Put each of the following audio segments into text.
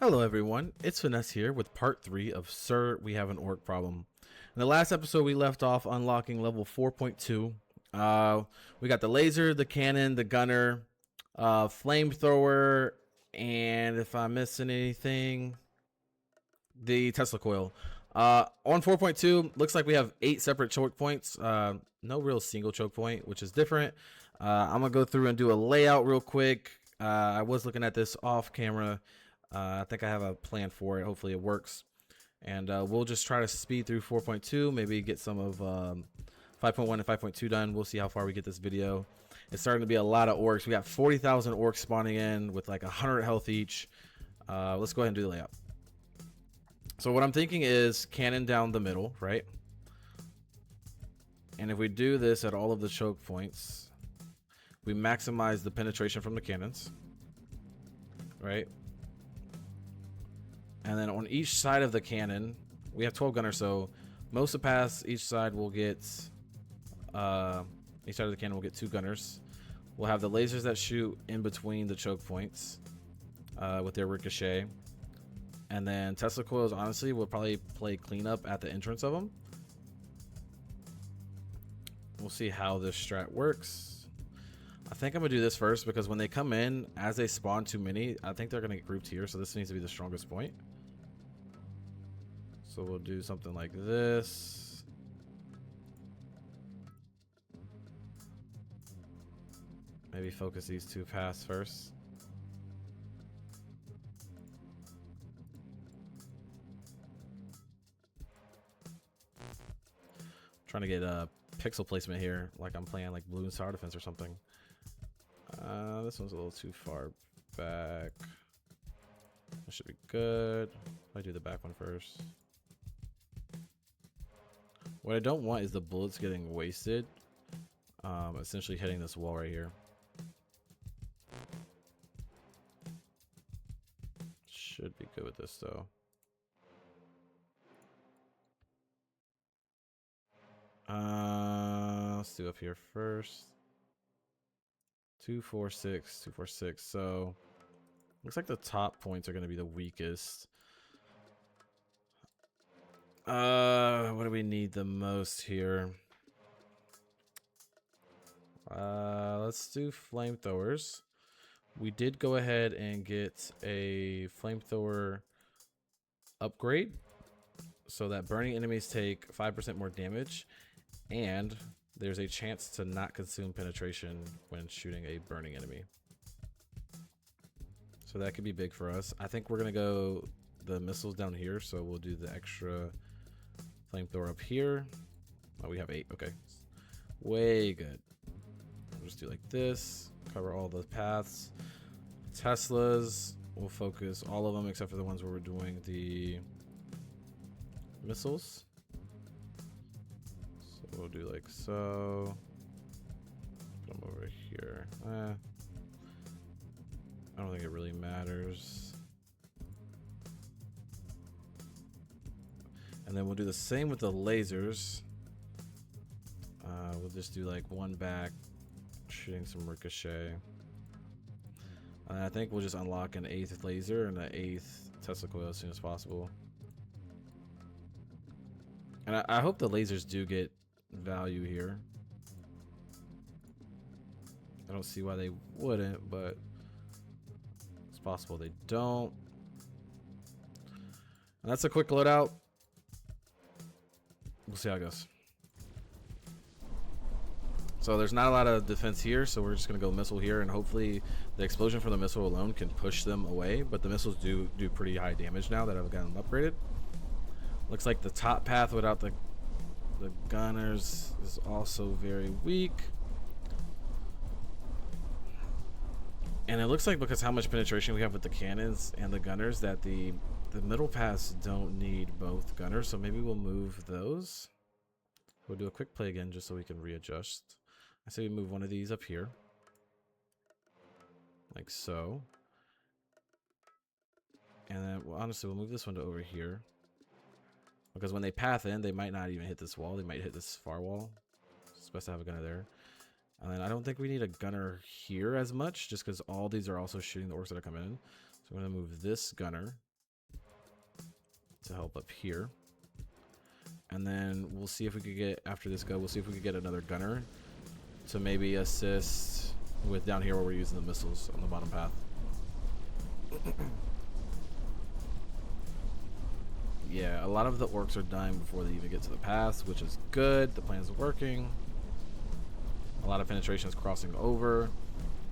Hello everyone, it's Finesse here with part 3 of Sir, We Have an Orc Problem. In the last episode we left off unlocking level 4.2. We got the laser, the cannon, the gunner, flamethrower, and if I'm missing anything, the Tesla coil. On 4.2, looks like we have 8 separate choke points. No real single choke point, which is different. I'm going to go through and do a layout real quick. I was looking at this off camera. I think I have a plan for it. Hopefully it works. And we'll just try to speed through 4.2, maybe get some of 5.1 and 5.2 done. We'll see how far we get this video. It's starting to be a lot of orcs. We got 40,000 orcs spawning in with like 100 health each. Let's go ahead and do the layout. So what I'm thinking is cannon down the middle, right? And if we do this at all of the choke points, we maximize the penetration from the cannons, right? And then on each side of the cannon, we have 12 gunners, so most of the paths, each side will get, each side of the cannon will get 2 gunners. We'll have the lasers that shoot in between the choke points with their ricochet. And then Tesla coils, honestly, will probably play cleanup at the entrance of them. We'll see how this strat works. I think I'm gonna do this first because when they come in, as they spawn too many, I think they're gonna get grouped here, so this needs to be the strongest point. So we'll do something like this. Maybe focus these 2 paths first. Trying to get a pixel placement here, like I'm playing like Blue and Tower Defense or something. This one's a little too far back. That should be good. I do the back one first. What I don't want is the bullets getting wasted, essentially hitting this wall right here. Should be good with this though. Let's do up here first. 2, 4, 6, 2, 4, 6. So looks like the top points are going to be the weakest. What do we need the most here? Let's do flamethrowers. We did go ahead and get a flamethrower upgrade so that burning enemies take 5% more damage, and there's a chance to not consume penetration when shooting a burning enemy. So that could be big for us. I think we're gonna go the missiles down here, so we'll do the extra flamethrower up here. Oh, we have 8. Okay, way good. We'll just do like this, cover all the paths. Teslas, we'll focus all of them except for the ones where we're doing the missiles. So we'll do like so. Put them over here. I don't think it really matters. And then we'll do the same with the lasers. We'll just do like one back, shooting some ricochet. And I think we'll just unlock an 8th laser and an 8th Tesla coil as soon as possible. And I hope the lasers do get value here. I don't see why they wouldn't, but it's possible they don't. And that's a quick loadout. We'll see how it goes. So there's not a lot of defense here, so we're just going to go missile here, and hopefully the explosion from the missile alone can push them away. But the missiles do pretty high damage now that I've gotten them upgraded. Looks like the top path without the gunners is also very weak. And it looks like because how much penetration we have with the cannons and the gunners that the middle paths don't need both gunners, so maybe we'll move those. We'll do a quick play again just so we can readjust. I say we move one of these up here. Like so. And then, well, honestly, we'll move this one to over here. Because when they path in, they might not even hit this wall. They might hit this far wall. It's best to have a gunner there. And then I don't think we need a gunner here as much, just because all these are also shooting the orcs that are coming in. So I'm going to move this gunner to help up here. And then we'll see if we could get, after this go, we'll see if we could get another gunner to maybe assist with down here where we're using the missiles on the bottom path. Yeah, a lot of the orcs are dying before they even get to the pass, which is good. The plan's working. A lot of penetration is crossing over.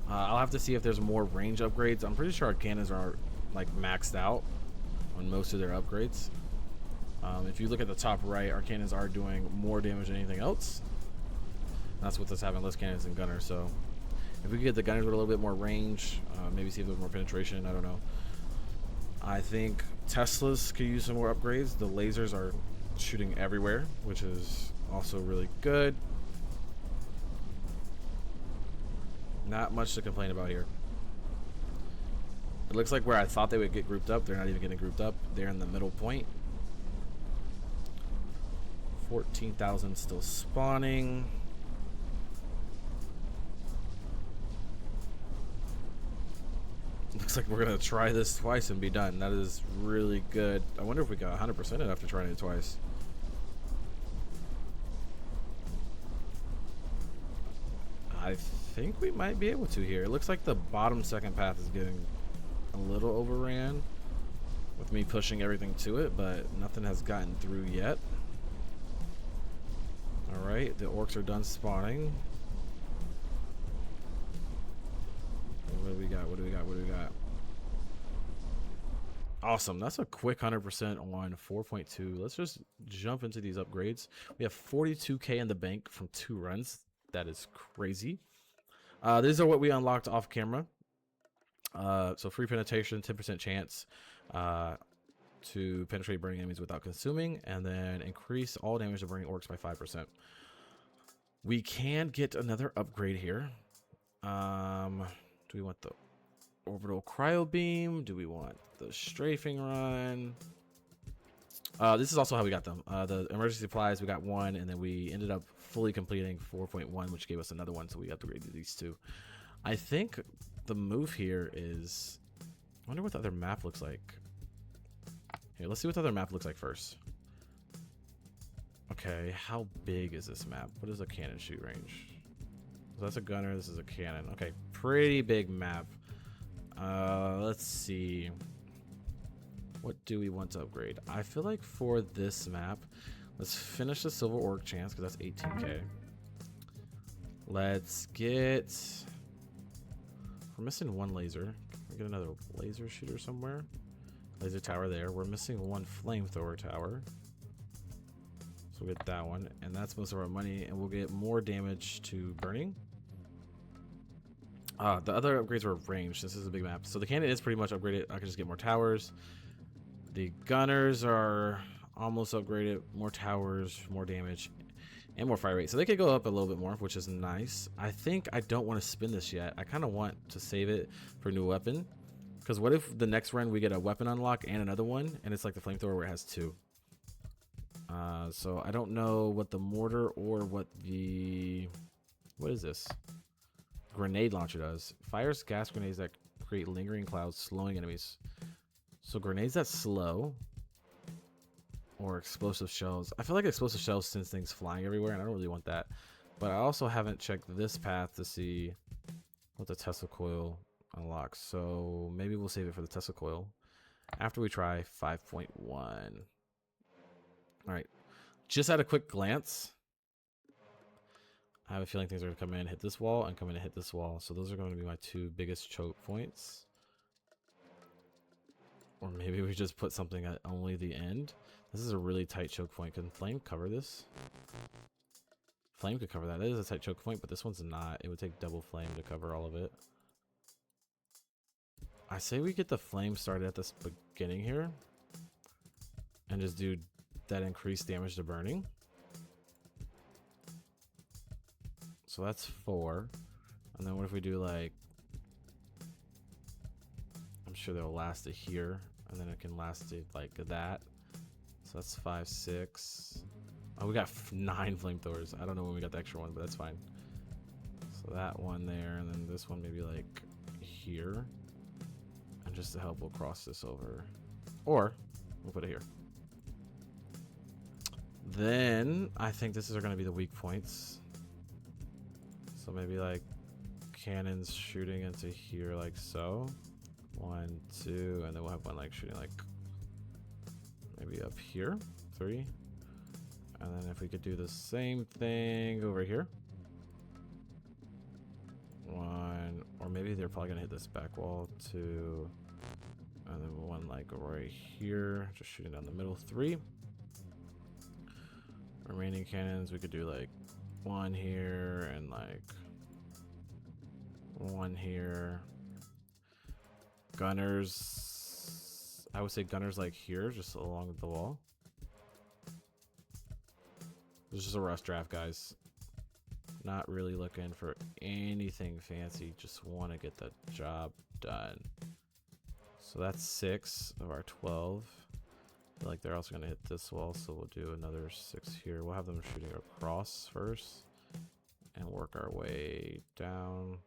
I'll have to see if there's more range upgrades. I'm pretty sure our cannons are like maxed out on most of their upgrades. If you look at the top right, our cannons are doing more damage than anything else. That's with us having less cannons than gunners. So if we could get the gunners with a little bit more range, maybe see a bit more penetration, I don't know. I think Teslas could use some more upgrades. The lasers are shooting everywhere, which is also really good. Not much to complain about here. It looks like where I thought they would get grouped up, they're not even getting grouped up. They're in the middle point. 14,000 still spawning. Looks like we're gonna try this twice and be done. That is really good. I wonder if we got 100% after trying it twice. I think we might be able to here. It looks like the bottom second path is getting a little overran with me pushing everything to it, but nothing has gotten through yet. Alright, the orcs are done spawning. What do we got? What do we got? What do we got? Awesome. That's a quick 100% on 4.2. Let's just jump into these upgrades. We have 42k in the bank from 2 runs. That is crazy. These are what we unlocked off camera. So free penetration, 10% chance to penetrate burning enemies without consuming, and then increase all damage to burning orcs by 5%. We can get another upgrade here. Do we want the orbital cryo beam? Do we want the strafing run? This is also how we got them. The emergency supplies, we got 1, and then we ended up fully completing 4.1, which gave us another one, so we upgraded these 2. I think the move here is, I wonder what the other map looks like. Here, let's see what the other map looks like first. Okay, how big is this map? What is a cannon shoot range? So that's a gunner, this is a cannon. Okay, pretty big map. Let's see. What do we want to upgrade? I feel like for this map, let's finish the silver orc chance because that's 18k. Let's get, we're missing 1 laser. Can we get another laser shooter somewhere? Laser tower there. We're missing 1 flamethrower tower. So we'll get that one, and that's most of our money, and we'll get more damage to burning. The other upgrades were range. This is a big map. So the cannon is pretty much upgraded. I can just get more towers. The gunners are almost upgraded. More towers, more damage, and more fire rate. So they could go up a little bit more, which is nice. I think I don't want to spin this yet. I kind of want to save it for a new weapon. Because what if the next run we get a weapon unlock and another one, and it's like the flamethrower where it has 2. So I don't know what the mortar or what the, what is this? Grenade launcher does. Fires gas grenades that create lingering clouds, slowing enemies. So grenades that slow, or explosive shells. I feel like explosive shells sends things flying everywhere, and I don't really want that. But I also haven't checked this path to see what the Tesla coil unlocks. So maybe we'll save it for the Tesla coil after we try 5.1. All right, just at a quick glance, I have a feeling things are going to come in, hit this wall, and come in and hit this wall. So those are going to be my 2 biggest choke points. Or maybe we just put something at only the end. This is a really tight choke point. Can Flame cover this? Flame could cover that. That is a tight choke point, but this one's not. It would take double Flame to cover all of it. I say we get the Flame started at this beginning here. And just do that increased damage to burning. So that's 4. And then what if we do like, I'm sure they'll last it here, and then it can last it like that. So that's 5, 6. Oh, we got 9 flamethrowers. I don't know when we got the extra one, but that's fine. So that one there, and then this one maybe like here. And just to help, we'll cross this over. Or we'll put it here. Then I think this is going to be the weak points. So maybe like cannons shooting into here like so. 1, 2, and then we'll have one like shooting like maybe up here. 3. And then if we could do the same thing over here. 1, or maybe they're probably gonna hit this back wall. 2, and then 1 like right here, just shooting down the middle. 3. Remaining cannons, we could do like 1 here and like 1 here. Gunners, I would say gunners like here, just along the wall. This is just a rough draft, guys. Not really looking for anything fancy, just want to get the job done. So that's 6 of our 12. I feel like they're also going to hit this wall, so we'll do another 6 here. We'll have them shooting across first and work our way down.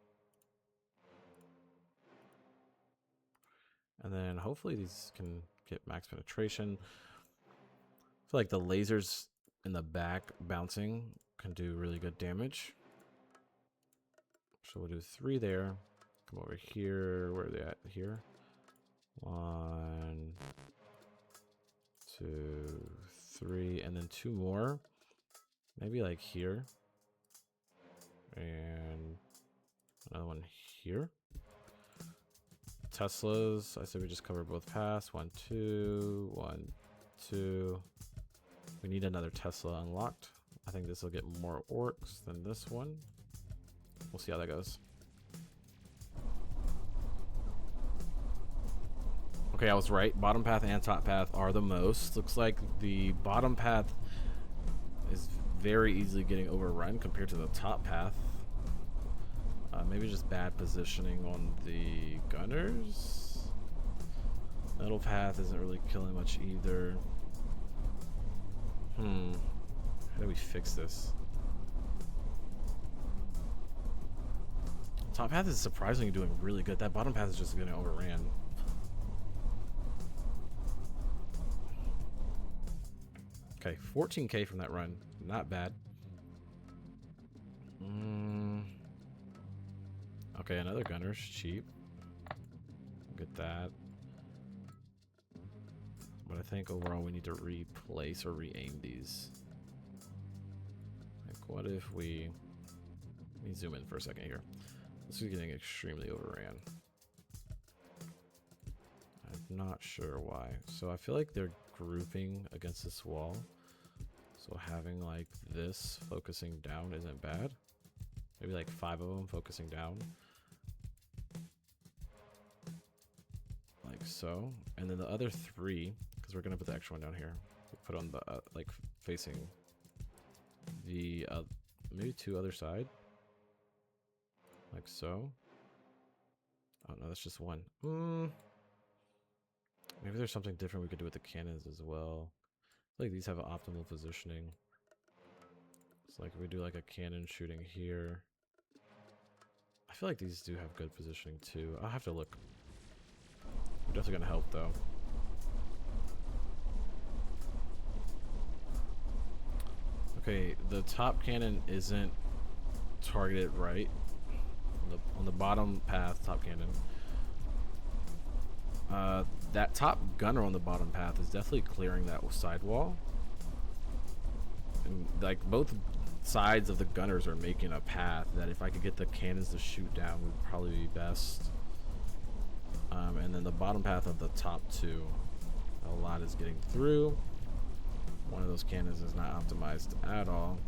And then hopefully these can get max penetration. I feel like the lasers in the back bouncing can do really good damage. So we'll do 3 there. Come over here. Where are they at? Here. 1, 2, 3, and then 2 more. Maybe like here. And another one here. Teslas, I said we just cover both paths. 1, 2, 1, 2. We need another Tesla unlocked. I think this will get more orcs than this one. We'll see how that goes. Okay, I was right. Bottom path and top path are the most. Looks like the bottom path is very easily getting overrun compared to the top path. Maybe just bad positioning on the gunners. Middle path isn't really killing much either. How do we fix this? Top path is surprisingly doing really good. That bottom path is just getting overran. Okay, 14k from that run. Not bad. Okay, another gunner's cheap. Get that. But I think overall we need to replace or re-aim these. Like, what if we... Let me zoom in for a second here. This is getting extremely overran. I'm not sure why. So I feel like they're grouping against this wall. So having like this focusing down isn't bad. Maybe like 5 of them focusing down. Like so. And then the other 3, because we're going to put the extra one down here. We'll put on the, like facing the, maybe 2 other side. Like so. Oh no, that's just 1. Maybe there's something different we could do with the cannons as well. I feel like these have an optimal positioning. It's like if we do like a cannon shooting here. I feel like these do have good positioning too. I'll have to look. They're definitely gonna help though. Okay, the top cannon isn't targeted right. On the bottom path, top cannon. That top gunner on the bottom path is definitely clearing that sidewall. And like both sides of the gunners are making a path that if I could get the cannons to shoot down would probably be best. And then the bottom path of the top 2, a lot is getting through. One of those cannons is not optimized at all.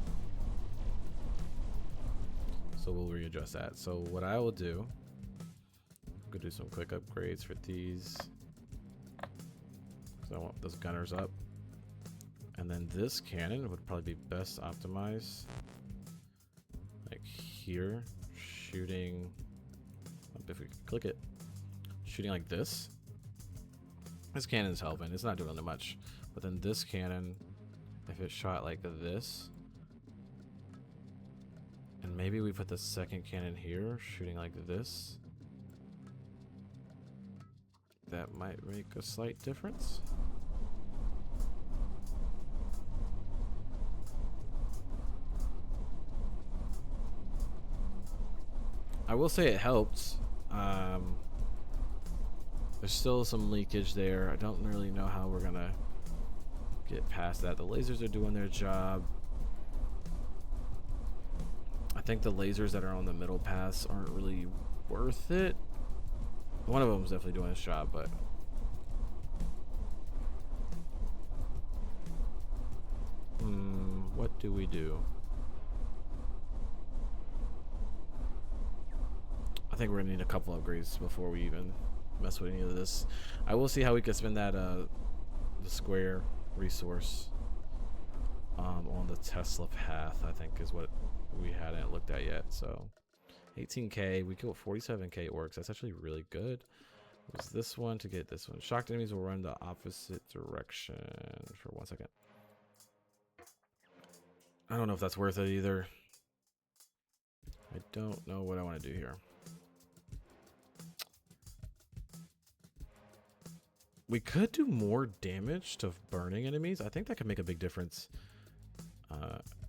So we'll readjust that. So what I will do, I'm gonna do some quick upgrades for these. Because I want those gunners up. And then this cannon would probably be best optimized. Like here, shooting, if we click it, shooting like this. This cannon's helping, it's not doing that much. But then this cannon, if it shot like this, and maybe we put the second cannon here, shooting like this. That might make a slight difference. I will say it helped. There's still some leakage there. I don't really know how we're gonna get past that. The lasers are doing their job. I think the lasers that are on the middle paths aren't really worth it. One of them is definitely doing its job, but what do we do? I think we're gonna need a couple upgrades before we even mess with any of this. I will see how we can spend that the square resource on the Tesla path. I think is what we hadn't looked at yet. So 18k, we killed 47k orcs. That's actually really good. It was this one to get this one. Shocked enemies will run the opposite direction for 1 second. I don't know if that's worth it either. I don't know what I want to do here. We could do more damage to burning enemies. I think that could make a big difference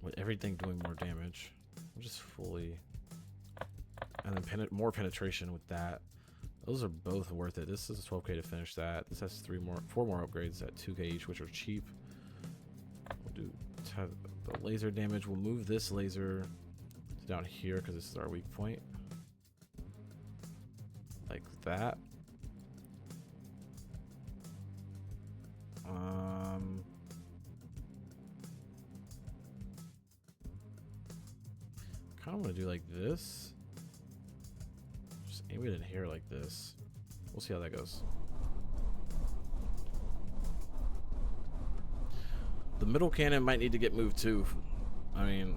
with everything doing more damage. I'm just fully... And then more penetration with that. Those are both worth it. This is 12k to finish that. This has 4 more upgrades at 2k each, which are cheap. We'll do the laser damage. We'll move this laser down here because this is our weak point. Like that. Kind of want to do like this. Just aim it in here like this. We'll see how that goes. The middle cannon might need to get moved too. I mean,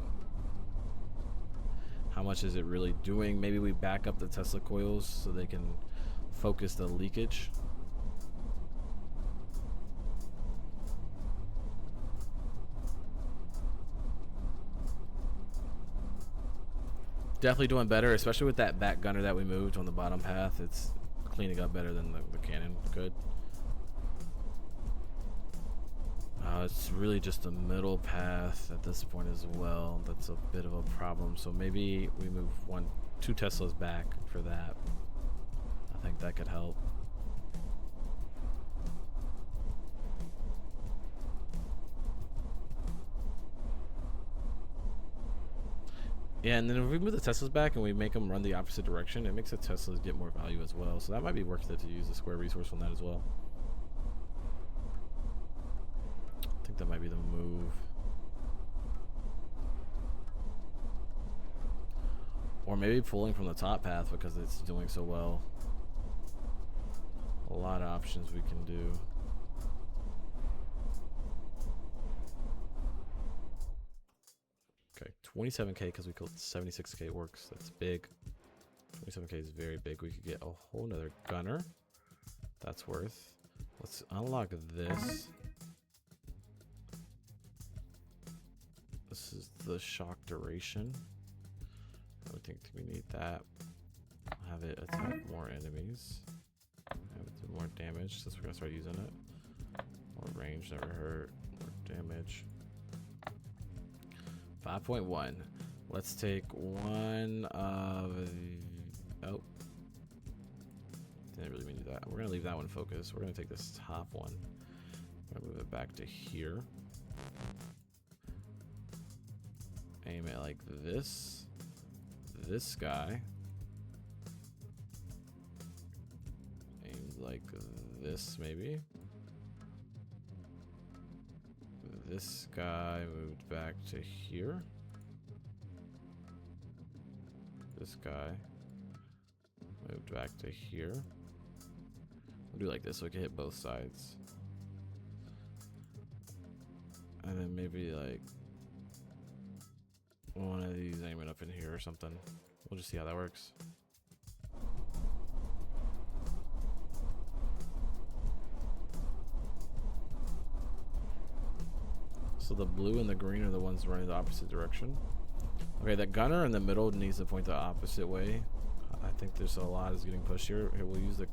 how much is it really doing? Maybe we back up the Tesla coils so they can focus the leakage. Definitely doing better, especially with that back gunner that we moved on the bottom path. It's cleaning up better than the cannon could. It's really just a middle path at this point as well. That's a bit of a problem. So maybe we move 2 Teslas back for that. I think that could help. Yeah, and then if we move the Teslas back and we make them run the opposite direction, it makes the Teslas get more value as well. So that might be worth it to use the square resource on that as well. I think that might be the move. Or maybe pulling from the top path because it's doing so well. A lot of options we can do. Okay, 27k because we killed 76k orcs. That's big. 27k is very big. We could get a whole nother gunner. That's worth. Let's unlock this. This is the shock duration. I don't think we need that. Have it attack more enemies. Have it do more damage since we're gonna start using it. More range, never hurt. More damage. 5.1. Let's take one of... Oh. Didn't really mean to do that. We're going to leave that one focused. We're going to take this top one. I'm going to move it back to here. Aim it like this. This guy. Aim like this, maybe. This guy moved back to here. This guy moved back to here. We'll do like this so we can hit both sides. And then maybe like one of these aiming up in here or something. We'll just see how that works. So the blue and the green are the ones running the opposite direction. Okay, that gunner in the middle needs to point the opposite way. I think there's a lot is getting pushed here. Here, we'll use the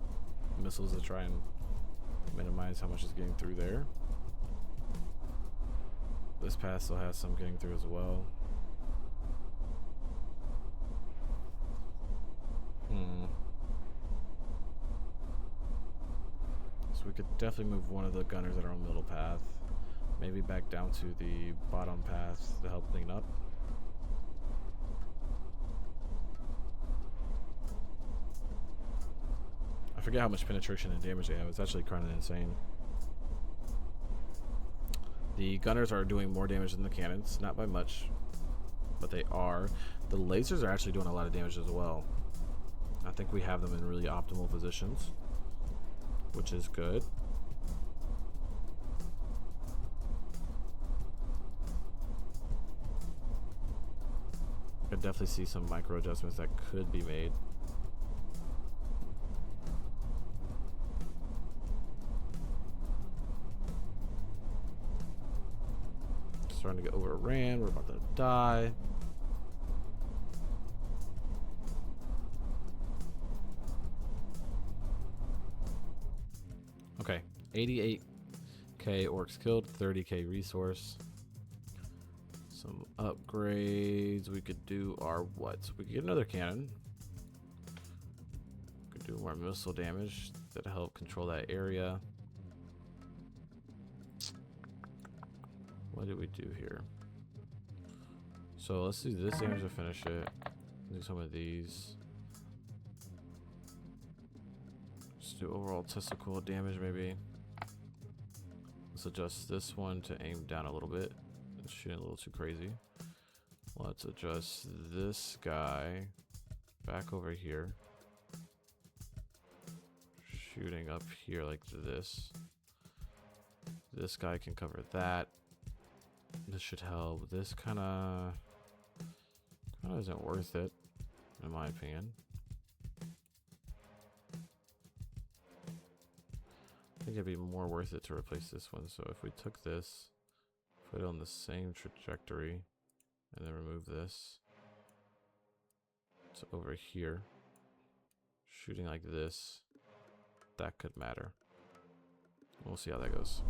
missiles to try and minimize how much is getting through there. This pass still has some getting through as well. So we could definitely move one of the gunners that are on middle path. Maybe back down to the bottom path to help clean up. I forget how much penetration and damage they have. It's actually kind of insane. The gunners are doing more damage than the cannons, not by much, but they are. The lasers are actually doing a lot of damage as well. I think we have them in really optimal positions, which is good. I could definitely see some micro adjustments that could be made. Starting to get overran. We're about to die. Okay, 88k orcs killed, 30k resource. Some upgrades. We could do our what? We could get another cannon. Could do more missile damage that'll help control that area. What did we do here? So let's do this damage to finish it. Do some of these. Just do overall testicle damage maybe. Let's adjust this one to aim down a little bit. It's shooting a little too crazy. Let's adjust this guy back over here. Shooting up here like this. This guy can cover that. This should help. This kind of isn't worth it, in my opinion. I think it'd be more worth it to replace this one. So if we took this, put it on the same trajectory, and then remove this. So over here, shooting like this, that could matter. We'll see how that goes.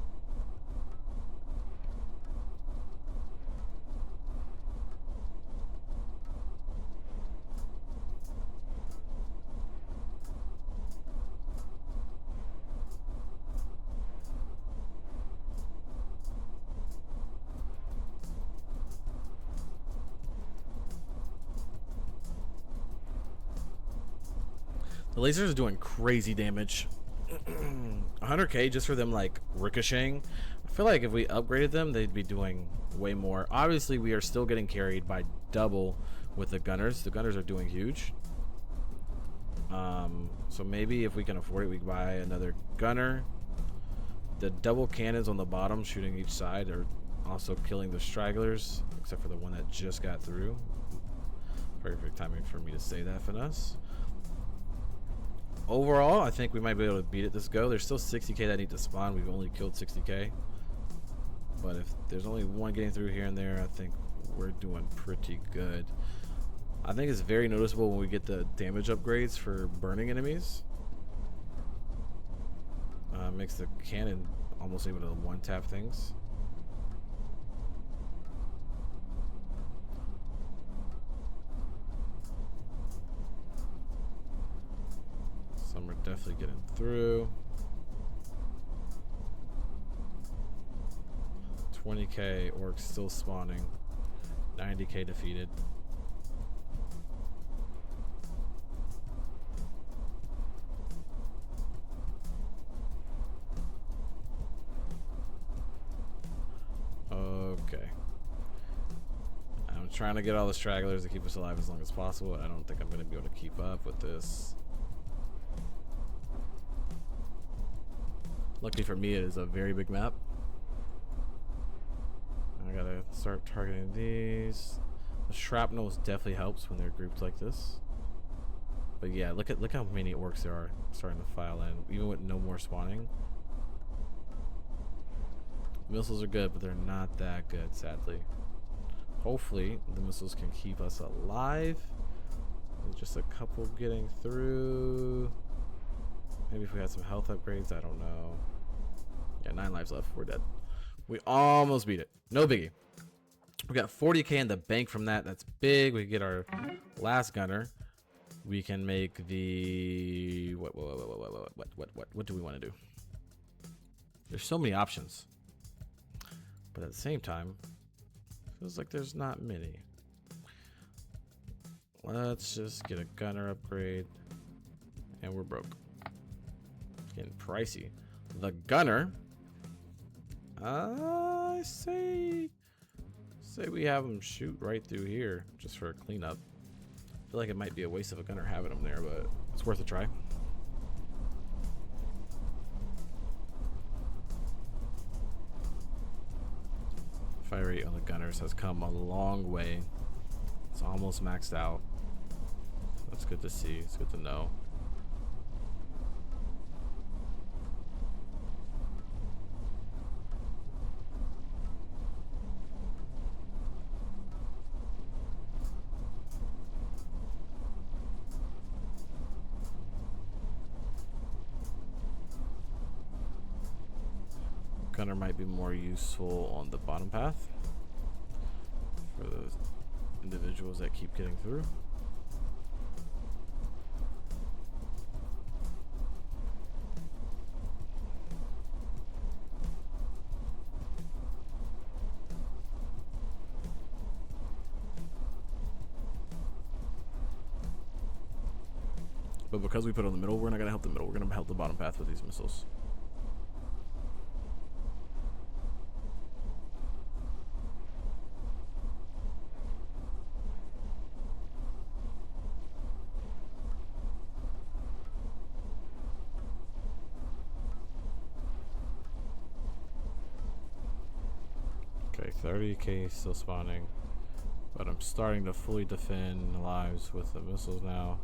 The lasers are doing crazy damage. 100k just for them like ricocheting. I feel like if we upgraded them, they'd be doing way more. Obviously, we are still getting carried by double with the gunners. The gunners are doing huge. So maybe if we can afford it, we can buy another gunner. The double cannons on the bottom shooting each side are also killing the stragglers, except for the one that just got through. Perfect timing for me to say that, Finesse. Overall, I think we might be able to beat it this go. There's still 60k that need to spawn. We've only killed 60k. But if there's only one getting through here and there, I think we're doing pretty good. I think it's very noticeable when we get the damage upgrades for burning enemies. Makes the cannon almost able to one-tap things. Some are definitely getting through. 20k orcs still spawning. 90k defeated. Okay. I'm trying to get all the stragglers to keep us alive as long as possible. I don't think I'm going to be able to keep up with this. Luckily for me, it is a very big map. I gotta start targeting these. The shrapnels definitely helps when they're grouped like this. But yeah, look how many orcs there are starting to file in, even with no more spawning. Missiles are good, but they're not that good, sadly. Hopefully, the missiles can keep us alive. There's just a couple getting through. Maybe if we had some health upgrades, I don't know. Yeah, 9 lives left. We're dead. We almost beat it. No biggie. We got 40k in the bank from that. That's big. We get our last gunner. We can make the what do we want to do? There's so many options, but at the same time, feels like there's not many. Let's just get a gunner upgrade, and we're broke. It's getting pricey. The gunner, I say we have him shoot right through here just for a cleanup. I feel like it might be a waste of a gunner having him there, but it's worth a try. Fire rate on the gunners has come a long way. It's almost maxed out. That's good to see. It's good to know. Gunner might be more useful on the bottom path for those individuals that keep getting through. But because we put it on the middle, we're not gonna help the middle. We're gonna help the bottom path with these missiles. Okay, 30k still spawning, but I'm starting to fully defend lives with the missiles now.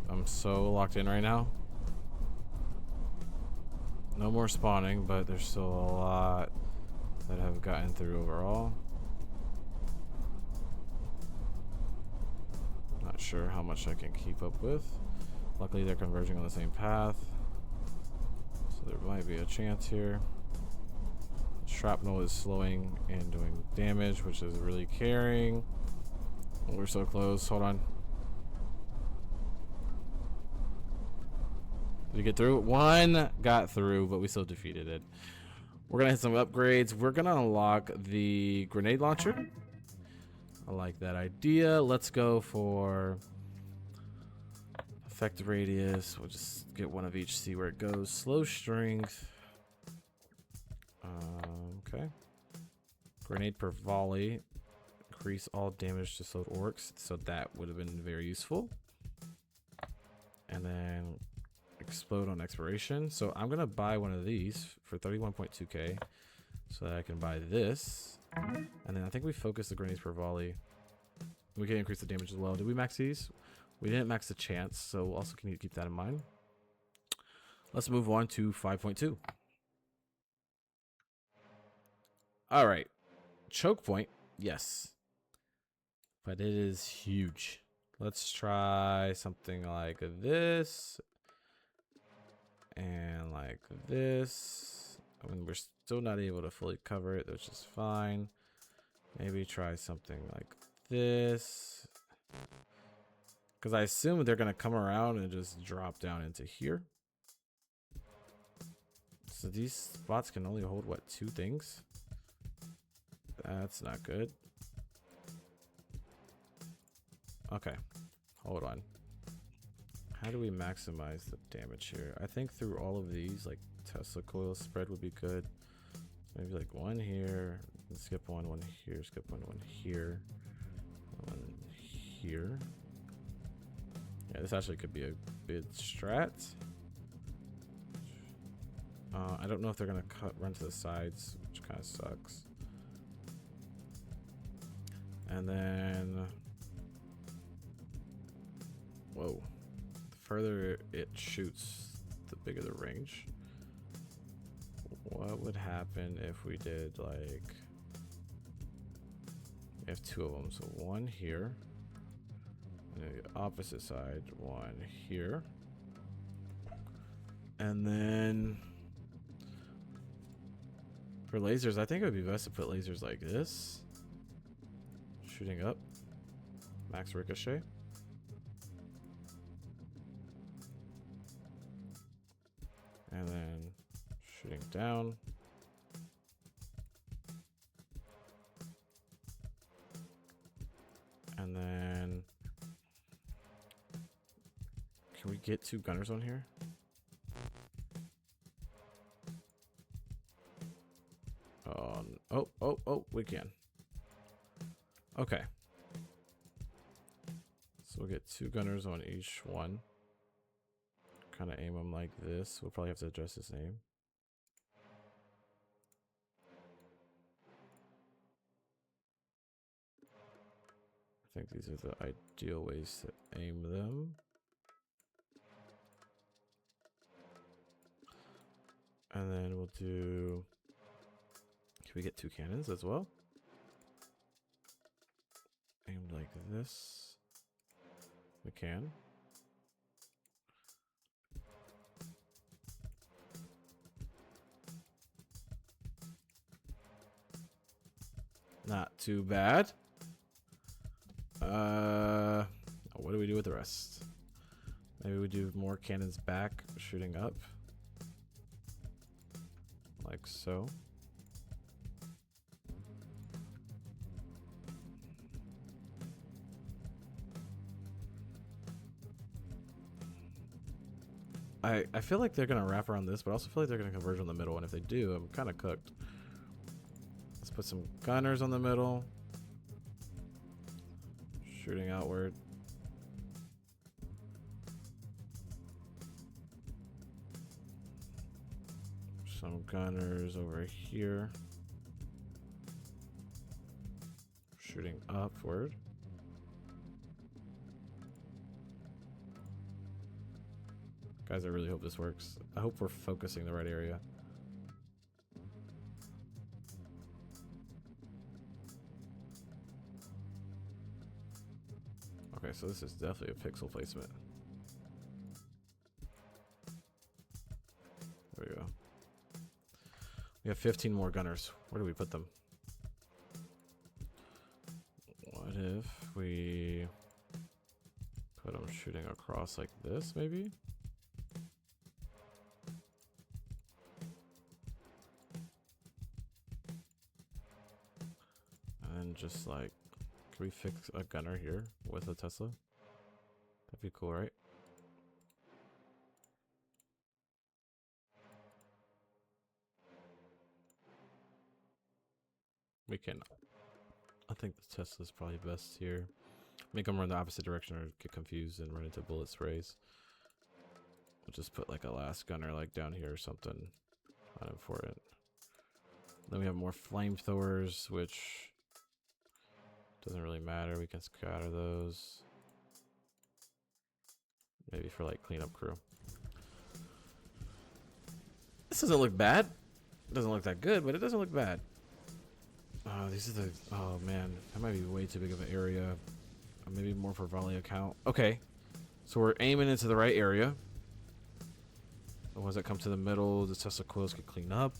I'm so locked in right now. No more spawning, but there's still a lot that have gotten through overall. Not sure how much I can keep up with. Luckily, they're converging on the same path, so there might be a chance here. Shrapnel is slowing and doing damage, which is really carrying. We're so close. Hold on. Did we get through? One got through, but we still defeated it. We're gonna hit some upgrades. We're gonna unlock the grenade launcher. I like that idea. Let's go for effective radius. We'll just get one of each, see where it goes. Slow strength. Okay. Grenade per volley. Increase all damage to slowed orcs. So that would have been very useful. And then explode on expiration. So I'm gonna buy one of these for 31.2k so that I can buy this, and then I think we focus the grenades per volley. We can increase the damage as well. Did we max these? We didn't max the chance, so also can you keep that in mind. Let's move on to 5.2. all right, choke point, yes, but it is huge. Let's try something like this and like this. I mean, we're still not able to fully cover it, which is fine. Maybe try something like this, because I assume they're gonna come around and just drop down into here. So these spots can only hold what, 2 things? That's not good. Okay, hold on. How do we maximize the damage here? I think through all of these, like Tesla coil spread would be good. Maybe like one here, skip one here, skip one here, one here. Yeah, this actually could be a bid strat. I don't know if they're gonna run to the sides, which kind of sucks. And then Whoa. The further it shoots, the bigger the range. What would happen if we did like... We have two of them, so one here. And then the opposite side, one here. And then... For lasers, I think it would be best to put lasers like this. Shooting up. Max ricochet. And then shooting down. And then... Can we get two gunners on here? Oh, we can. Okay. So we'll get two gunners on each one. Kind of aim them like this. We'll probably have to adjust his aim. I think these are the ideal ways to aim them. And then we'll do... Can we get two cannons as well? Aimed like this. We can. Not too bad. What do we do with the rest? Maybe we do more cannons back, shooting up. Like so. I feel like they're gonna wrap around this, but I also feel like they're gonna converge on the middle, and if they do, I'm kind of cooked. Let's put some gunners on the middle. Shooting outward. Some gunners over here. Shooting upward. Guys, I really hope this works. I hope we're focusing the right area. Okay, so this is definitely a pixel placement. There we go. We have 15 more gunners. Where do we put them? What if we put them shooting across like this, maybe? And just like, can we fix a gunner here with a Tesla? That'd be cool, right? We can. I think the Tesla's probably best here. Make them run the opposite direction or get confused and run into bullet sprays. We'll just put like a last gunner like down here or something on him for it. Then we have more flamethrowers, which doesn't really matter. We can scatter those. Maybe for like cleanup crew. This doesn't look bad. It doesn't look that good, but it doesn't look bad. These are the... Oh, man. That might be way too big of an area. Maybe more for volley account. Okay. So we're aiming into the right area. The ones that come to the middle, the Tesla coils can clean up.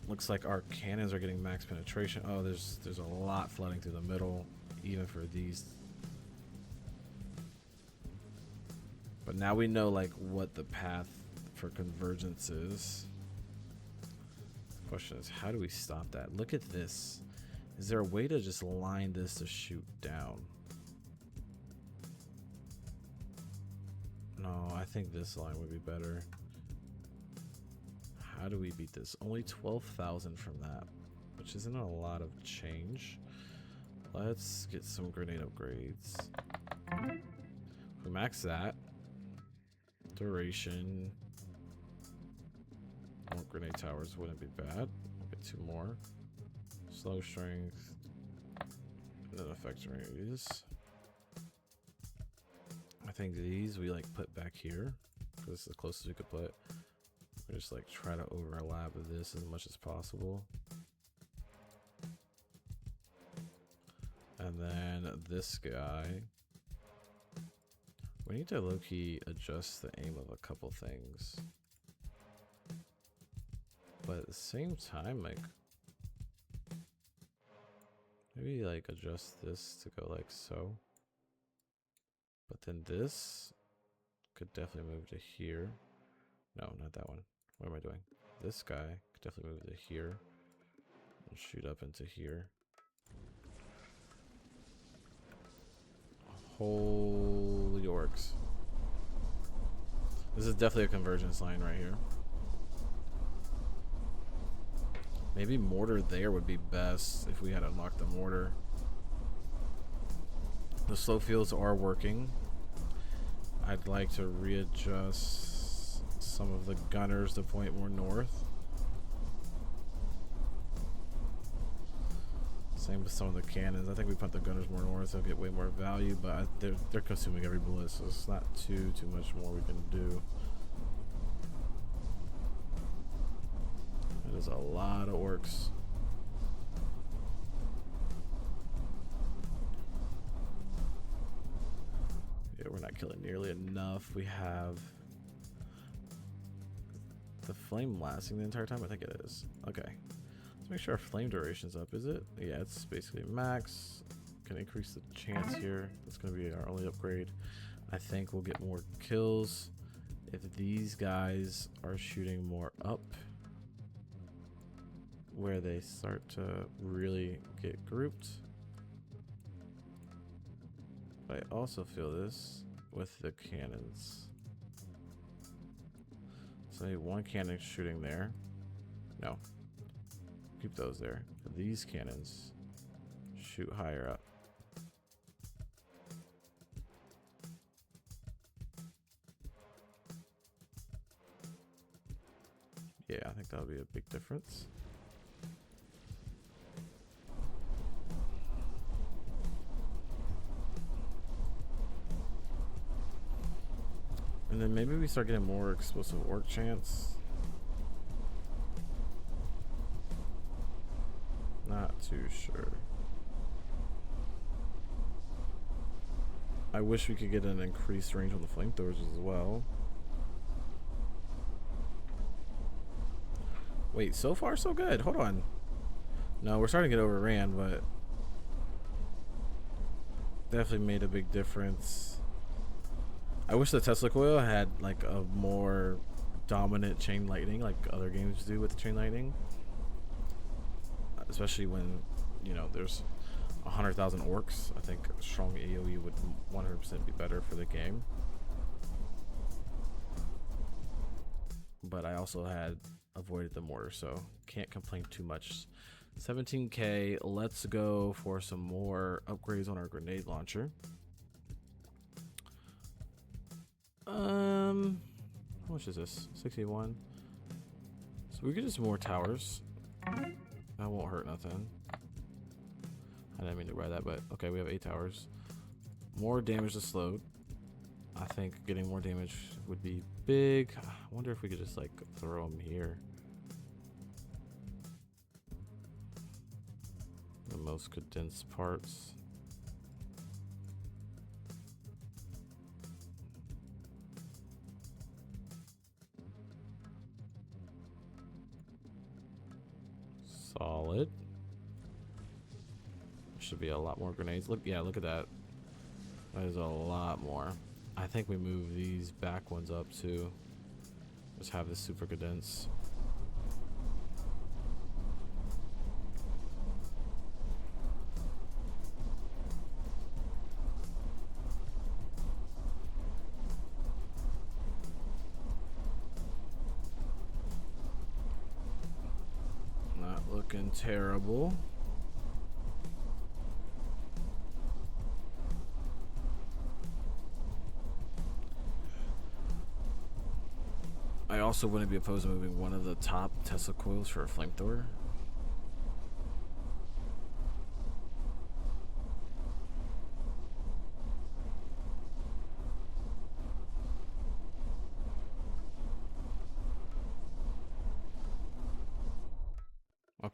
Looks like our cannons are getting max penetration. Oh, there's a lot flooding through the middle, even for these. But now we know like what the path for convergence is. Question is, how do we stop that? Look at this. Is there a way to just line this to shoot down? No, I think this line would be better. How do we beat this? Only 12,000 from that, which isn't a lot of change. Let's get some grenade upgrades. We max that. Duration. More grenade towers wouldn't be bad. We'll get two more. Slow strength. And then effects ranges. I think these we like put back here. This is the closest we could put. We just like try to overlap this as much as possible. And then this guy, we need to low-key adjust the aim of a couple things. But at the same time, like, maybe like adjust this to go like so. But then this could definitely move to here. No, not that one. What am I doing? This guy could definitely move to here and shoot up into here. Holy orcs. This is definitely a convergence line right here. Maybe mortar there would be best if we had unlocked the mortar. The slow fields are working. I'd like to readjust some of the gunners to point more north. Same with some of the cannons. I think we put the gunners more north. They'll get way more value, but they're consuming every bullet, so it's not too much more we can do. That is a lot of orcs. Yeah, we're not killing nearly enough. We have the flame lasting the entire time. I think it is. Okay. Let's make sure our flame duration's up, is it? Yeah, it's basically max. Can increase the chance here. That's going to be our only upgrade. I think we'll get more kills if these guys are shooting more up, where they start to really get grouped. I also feel this with the cannons. So one cannon shooting there. No. Keep those there. These cannons shoot higher up. Yeah, I think that'll be a big difference. And then maybe we start getting more explosive orc chance. Not too sure. I wish we could get an increased range on the flamethrowers as well. Wait, so far so good. Hold on. No, we're starting to get overran, but definitely made a big difference. I wish the Tesla coil had like a more dominant chain lightning like other games do with the chain lightning. Especially when, you know, there's 100,000 orcs. I think strong AoE would 100% be better for the game. But I also had avoided the mortar, so can't complain too much. 17k. Let's go for some more upgrades on our grenade launcher. How much is this? 61. So we could just more towers. That won't hurt nothing. I didn't mean to buy that, but okay, we have 8 towers. More damage to slowed. I think getting more damage would be big. I wonder if we could just like throw them here. The most condensed parts. Solid. Should be a lot more grenades. Look, yeah, look at that. That is a lot more. I think we move these back ones up too. Just have this super condense. Not looking terrible. I also wouldn't be opposed to moving one of the top Tesla coils for a flamethrower.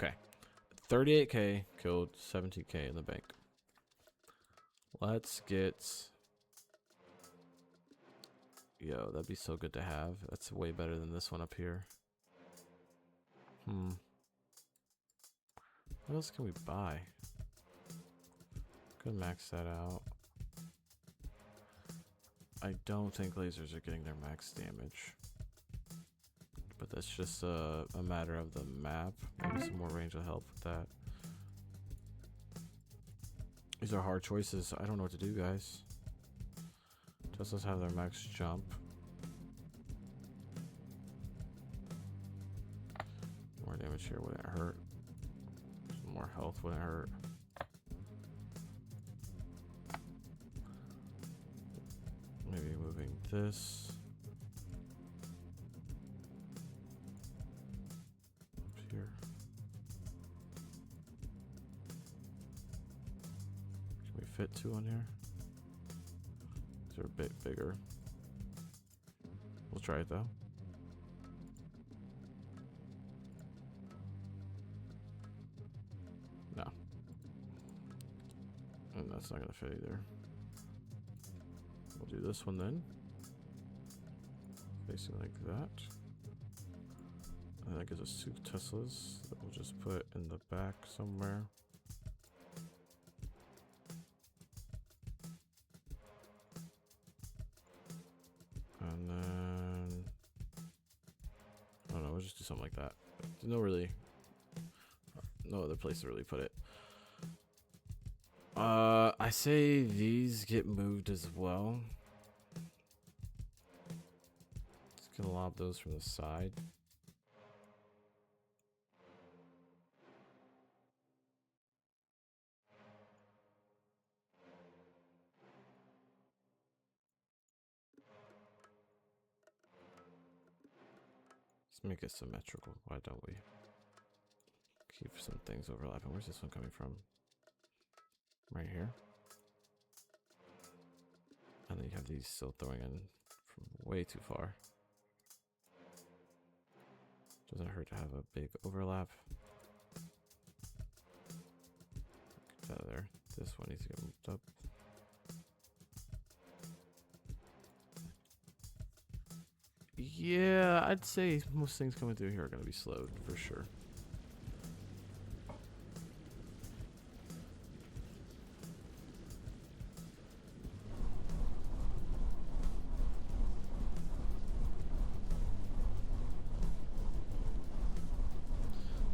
Okay. 38k killed 17k in the bank. Let's get... Yo, that'd be so good to have. That's way better than this one up here. What else can we buy? Could max that out. I don't think lasers are getting their max damage. But that's just a matter of the map. Maybe some more range will help with that. These are hard choices. I don't know what to do, guys. Teslas have their max jump. More damage here wouldn't hurt. Some more health wouldn't hurt. Maybe moving this. Up here. Can we fit 2 on here? These are a bit bigger. We'll try it though. No. And that's not gonna fit either. We'll do this one then. Facing like that. And that gives us 2 Teslas that we'll just put in the back somewhere. And then I don't know, we'll just do something like that. There's no other place to really put it. I say these get moved as well. Just gonna lob those from the side. Let's make it symmetrical. Why don't we? Keep some things overlapping. Where's this one coming from? Right here. And then you have these still throwing in from way too far. Doesn't hurt to have a big overlap. Get out of there. This one needs to get moved up. Yeah, I'd say most things coming through here are going to be slowed for sure.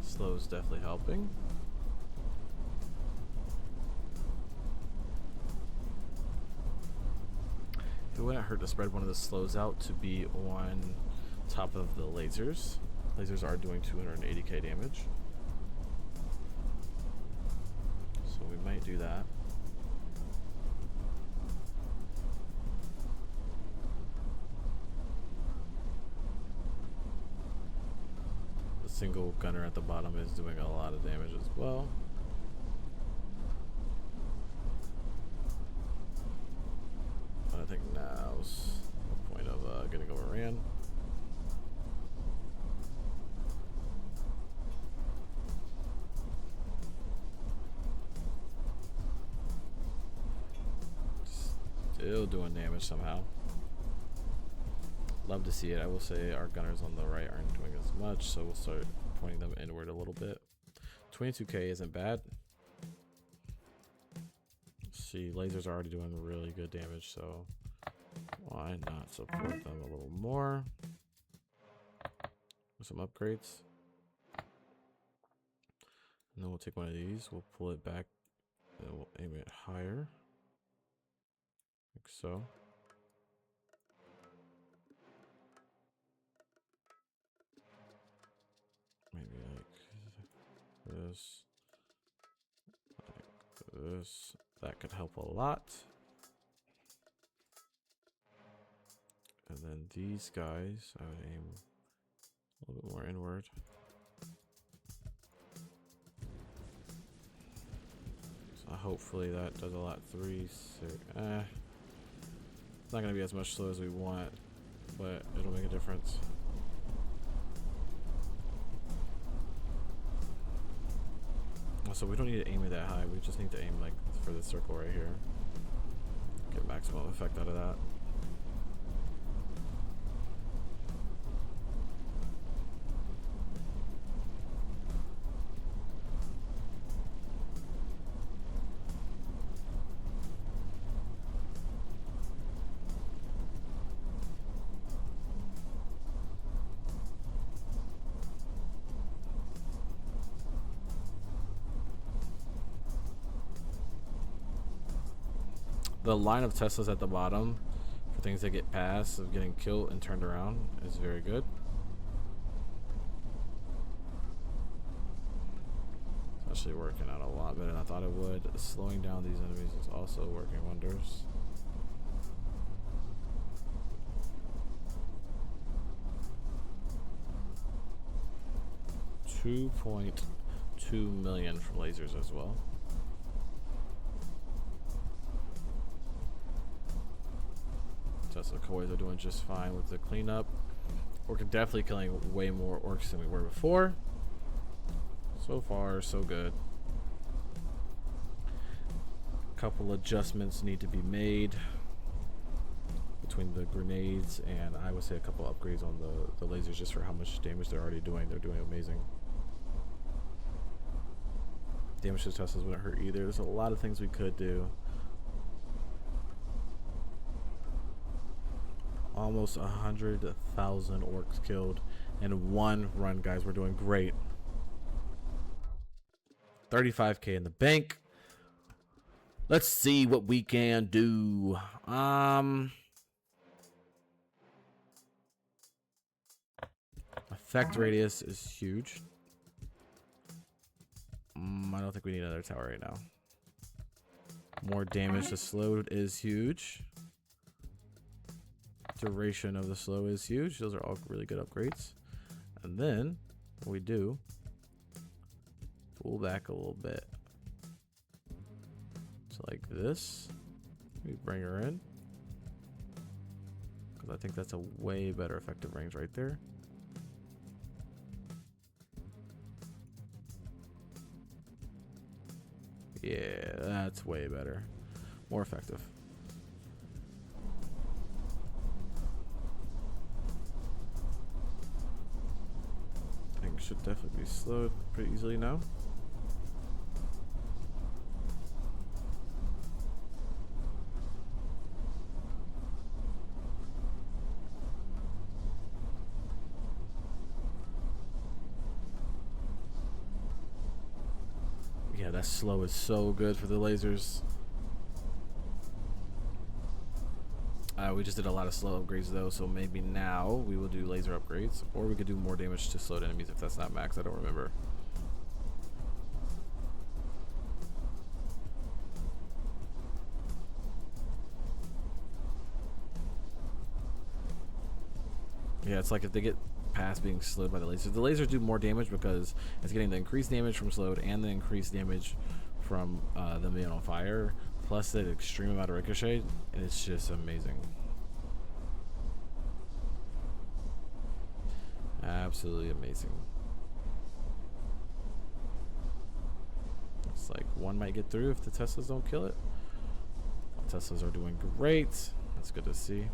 Slow's definitely helping. It wouldn't hurt to spread one of the slows out to be on top of the lasers. Lasers are doing 280k damage. So we might do that. The single gunner at the bottom is doing a lot of damage as well. I think now's the point of getting overran. Still doing damage somehow. Love to see it. I will say our gunners on the right aren't doing as much, so we'll start pointing them inward a little bit. 22k isn't bad. See, lasers are already doing really good damage, so why not support them a little more with some upgrades? And then we'll take one of these, we'll pull it back, and we'll aim it higher, like so. Maybe like this, like this. That could help a lot. And then these guys, I would aim a little bit more inward. So hopefully that does a lot. 3, 6, it's not gonna be as much slow as we want, but it'll make a difference. So we don't need to aim it that high. We just need to aim like for this circle right here. Get maximum effect out of that. The line of Teslas at the bottom for things that get past of getting killed and turned around is very good. It's actually working out a lot better than I thought it would. Slowing down these enemies is also working wonders. $2.2 million from lasers as well. Tesla Kois are doing just fine with the cleanup. We're definitely killing way more orcs than we were before. So far, so good. A couple adjustments need to be made between the grenades and I would say a couple upgrades on the lasers just for how much damage they're already doing. They're doing amazing. Damage to Teslas wouldn't hurt either. There's a lot of things we could do. Almost 100,000 orcs killed in one run, guys. We're doing great. 35k in the bank. Let's see what we can do. Effect radius is huge. I don't think we need another tower right now. More damage to slowed is huge. Duration of the slow is huge. Those are all really good upgrades. And then what we do, pull back a little bit. So like this, we bring her in. Because I think that's a way better effective range right there. Yeah, that's way better. More effective. Should definitely be slowed pretty easily now. Yeah, that slow is so good for the lasers. We just did a lot of slow upgrades though, so maybe now we will do laser upgrades, or we could do more damage to slowed enemies if that's not max. I don't remember. Yeah, it's like if they get past being slowed by the lasers do more damage because it's getting the increased damage from slowed and the increased damage from them being on fire, plus the extreme amount of ricochet, and it's just amazing. Absolutely amazing. It's like one might get through if the Teslas don't kill it. Teslas are doing great. That's good to see.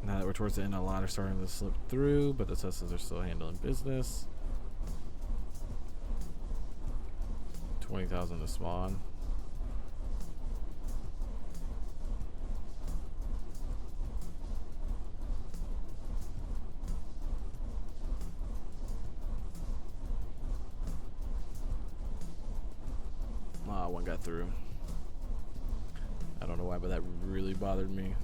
Now that we're towards the end, a lot are starting to slip through, but the Teslas are still handling business. 20,000 to spawn. One got through. I don't know why, but that really bothered me.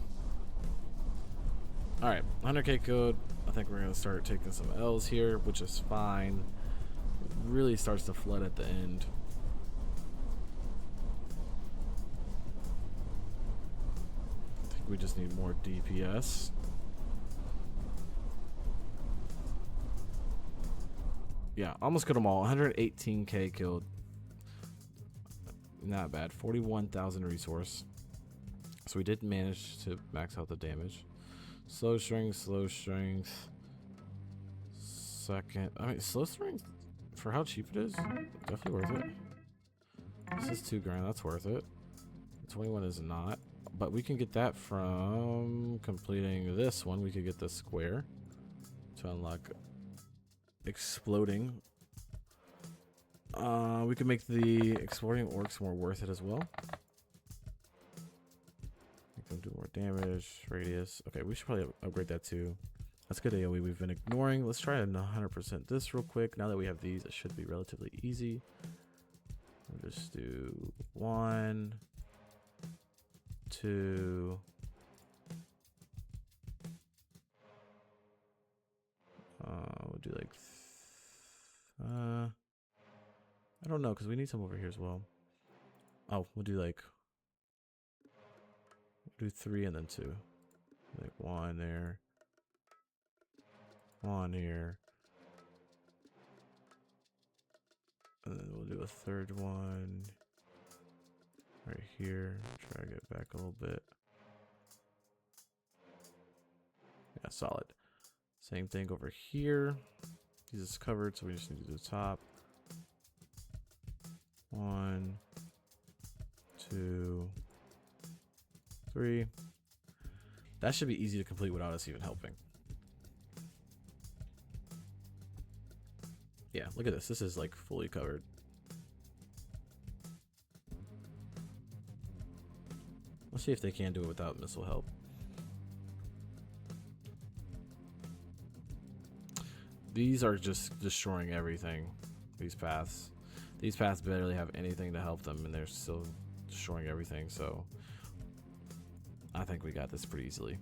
Alright, 100k code. I think we're going to start taking some L's here, which is fine. It really starts to flood at the end. I think we just need more DPS. Yeah, almost killed them all. 118k killed. Not bad. 41,000 resource. So we did manage to max out the damage. Slow strength, slow strength. Second. I mean, slow strength, for how cheap it is, definitely worth it. This is $2 grand. That's worth it. 21 is not. But we can get that from completing this one. We could get the square to unlock exploding. We could make the exploding orcs more worth it as well. Make them do more damage, radius. Okay, we should probably upgrade that too. That's good AoE we've been ignoring. Let's try to 100% this real quick. Now that we have these, it should be relatively easy. We'll just do 1, 2. We'll do like I don't know, because we need some over here as well. Oh, we'll do 3 and then 2. Like 1 there. 1 here. And then we'll do a third one right here. Try to get back a little bit. Yeah, solid. Same thing over here. This is covered, so we just need to do the top. 1, 2, 3. That should be easy to complete without us even helping. Yeah, look at this. This is like fully covered. Let's see if they can do it without missile help. These are just destroying everything. These paths. These paths barely have anything to help them, and they're still destroying everything, so I think we got this pretty easily.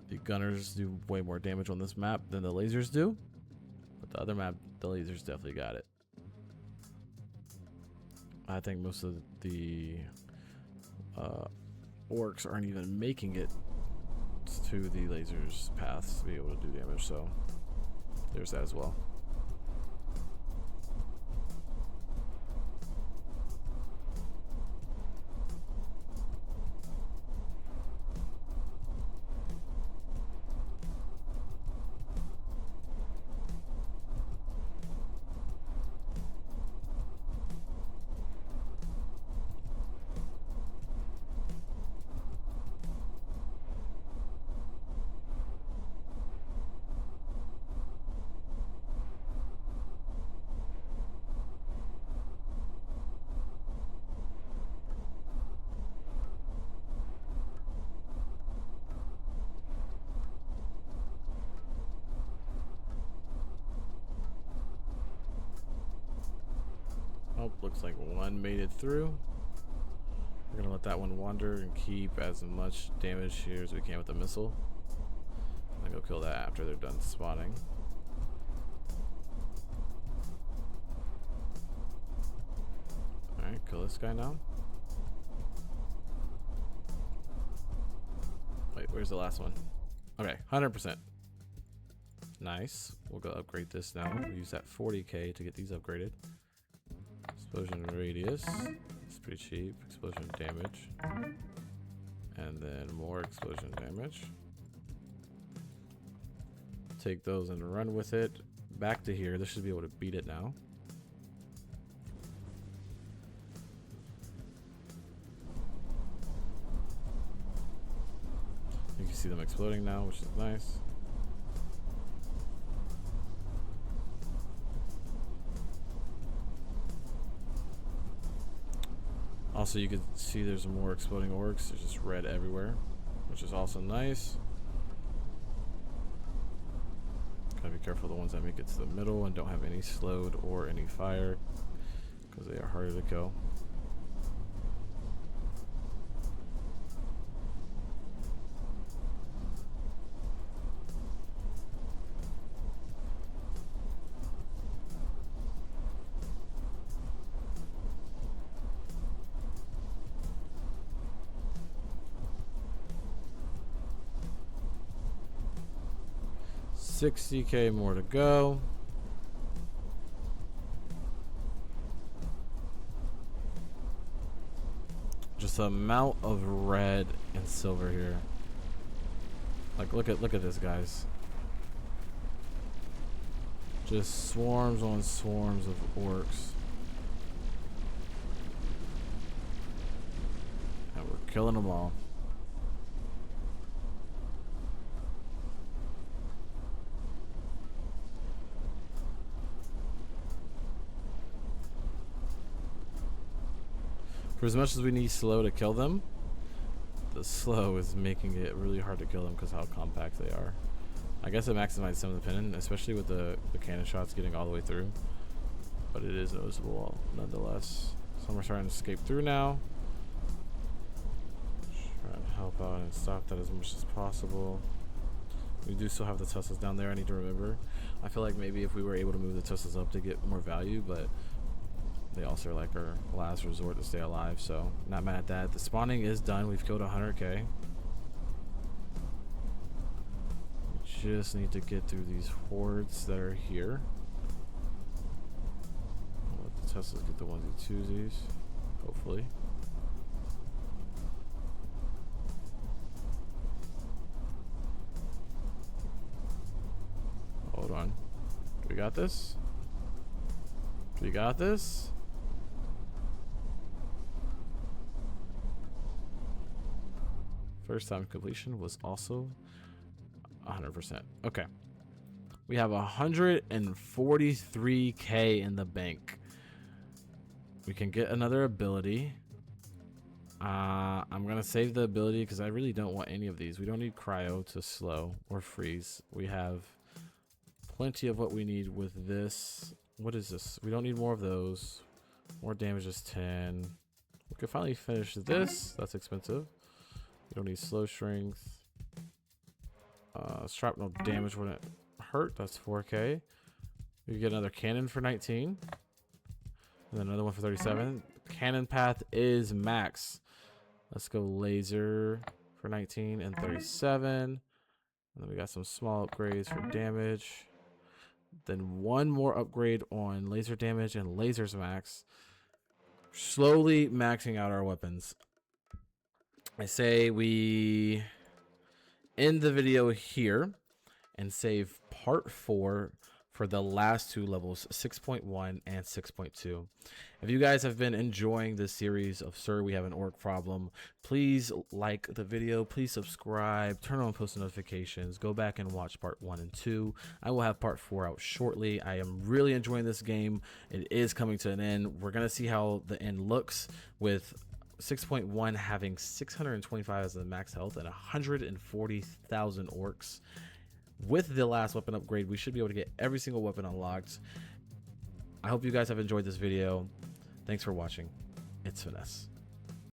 The gunners do way more damage on this map than the lasers do, but the other map, the lasers definitely got it. I think most of the orcs aren't even making it to the lasers paths to be able to do damage, so there's that as well. Oh, looks like one made it through. We're gonna let that one wander and keep as much damage here as we can with the missile. And go kill that after they're done spawning. Alright, kill this guy now. Wait, where's the last one? Okay, 100%. Nice. We'll go upgrade this now. We'll use that 40k to get these upgraded. Explosion radius. It's pretty cheap. Explosion damage. And then more explosion damage. Take those and run with it. Back to here. This should be able to beat it now. You can see them exploding now, which is nice. Also, you can see there's more exploding orcs. There's just red everywhere, which is also nice. Gotta be careful the ones that make it to the middle and don't have any slowed or any fire, because they are harder to kill. 60k more to go. Just the amount of red and silver here. Like look at this, guys. Just swarms on swarms of orcs. And we're killing them all. For as much as we need slow to kill them, the slow is making it really hard to kill them because how compact they are. I guess it maximizes some of the pinning, especially with the cannon shots getting all the way through. But it is noticeable nonetheless. Some are starting to escape through now. Try and help out and stop that as much as possible. We do still have the Teslas down there, I need to remember. I feel like maybe if we were able to move the Teslas up to get more value, but they also are like our last resort to stay alive, so not mad at that. The spawning is done. We've killed 100k. We just need to get through these hordes that are here. I'll let the Teslas get the onesie twosies, hopefully. Hold on. Do we got this? Do we got this? First time completion was also 100%. Okay. We have 143k in the bank. We can get another ability. I'm going to save the ability because I really don't want any of these. We don't need cryo to slow or freeze. We have plenty of what we need with this. What is this? We don't need more of those. More damage is 10. We can finally finish this. That's expensive. We don't need slow strength. Shrapnel damage wouldn't hurt. That's 4k. We get another cannon for 19. And then another one for 37. Cannon path is max. Let's go laser for 19 and 37. And then we got some small upgrades for damage. Then one more upgrade on laser damage and lasers max. Slowly maxing out our weapons. I say we end the video here and save part 4 for the last two levels, 6.1 and 6.2. If you guys have been enjoying this series of Sir, We Have an Orc Problem, please like the video, please subscribe, turn on post notifications, go back and watch part 1 and 2. I will have part 4 out shortly. I am really enjoying this game. It is coming to an end. We're going to see how the end looks with 6.1 having 625 as the max health and 140,000 orcs. With the last weapon upgrade, we should be able to get every single weapon unlocked. I hope you guys have enjoyed this video. Thanks for watching. It's Finesse.